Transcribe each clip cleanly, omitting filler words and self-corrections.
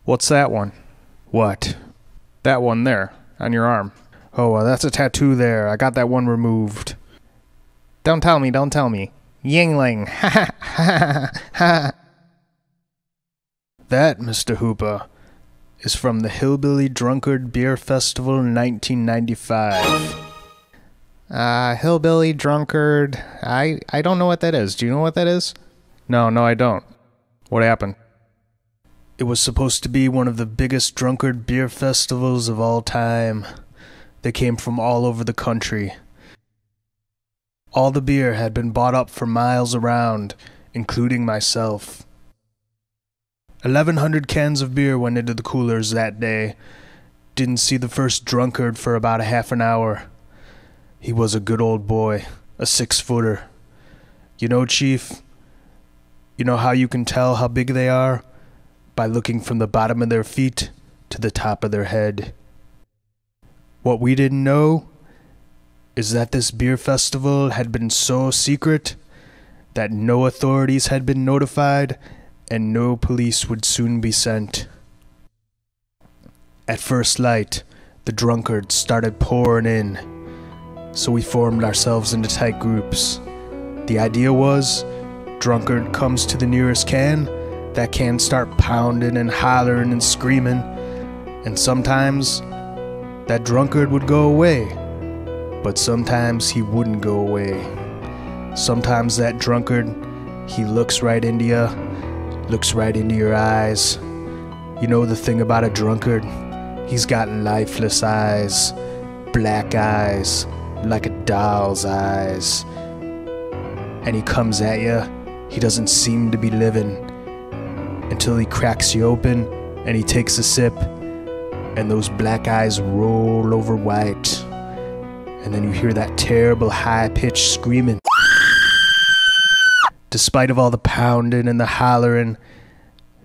What's that one? What? That one there, on your arm. Oh, that's a tattoo there. I got that one removed. Don't tell me, don't tell me. Yingling. That, Mr. Hooper, is from the Hillbilly Drunkard Beer Festival in 1995. Hillbilly drunkard. I don't know what that is. Do you know what that is? No, I don't. What happened? It was supposed to be one of the biggest drunkard beer festivals of all time. They came from all over the country. All the beer had been bought up for miles around, including myself. 1,100 cans of beer went into the coolers that day. Didn't see the first drunkard for about a half an hour. He was a good old boy, a 6-footer. You know, Chief, you know how you can tell how big they are? By looking from the bottom of their feet to the top of their head. What we didn't know is that this beer festival had been so secret that no authorities had been notified and no police would soon be sent. At first light, the drunkards started pouring in, so we formed ourselves into tight groups. The idea was, drunkard comes to the nearest can, that can start pounding and hollering and screaming, and sometimes that drunkard would go away, but sometimes he wouldn't go away. Sometimes that drunkard, he looks right into you, looks right into your eyes. You know the thing about a drunkard? He's got lifeless eyes, black eyes, like a doll's eyes. And he comes at you, he doesn't seem to be living, until he cracks you open and he takes a sip, and those black eyes roll over white, and then you hear that terrible high-pitched screaming. Despite of all the pounding and the hollering,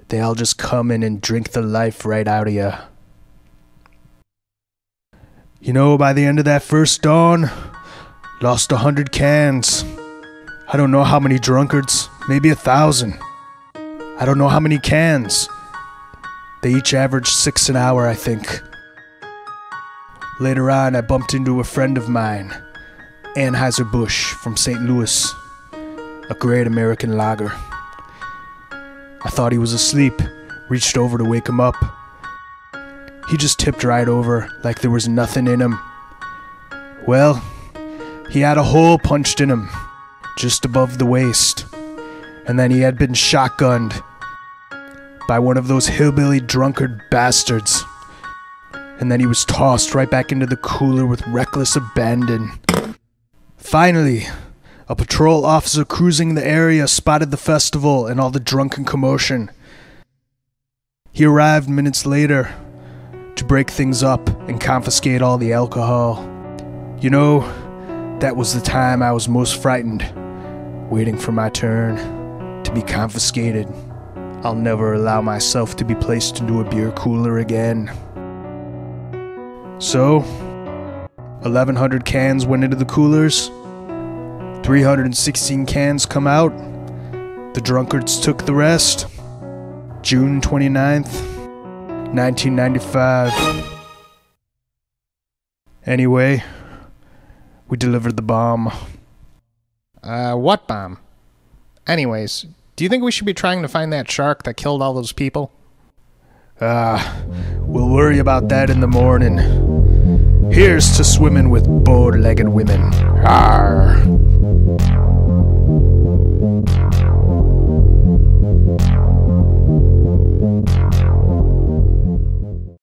they all just come in and drink the life right out of you. You know, by the end of that first dawn, lost 100 cans. I don't know how many drunkards, maybe 1,000. I don't know how many cans. They each averaged 6 an hour, I think. Later on, I bumped into a friend of mine, Anheuser-Busch from St. Louis, a great American lager. I thought he was asleep, reached over to wake him up. He just tipped right over like there was nothing in him. Well, he had a hole punched in him, just above the waist, and then he had been shotgunned by one of those hillbilly drunkard bastards. And then he was tossed right back into the cooler with reckless abandon. Finally, a patrol officer cruising the area spotted the festival and all the drunken commotion. He arrived minutes later to break things up and confiscate all the alcohol. You know, that was the time I was most frightened, waiting for my turn to be confiscated. I'll never allow myself to be placed into a beer cooler again. So, 1,100 cans went into the coolers, 316 cans come out, the drunkards took the rest. June 29th, 1995. Anyway, we delivered the bomb. What bomb? Anyways, do you think we should be trying to find that shark that killed all those people? We'll worry about that in the morning. Here's to swimming with bow-legged women. Arr!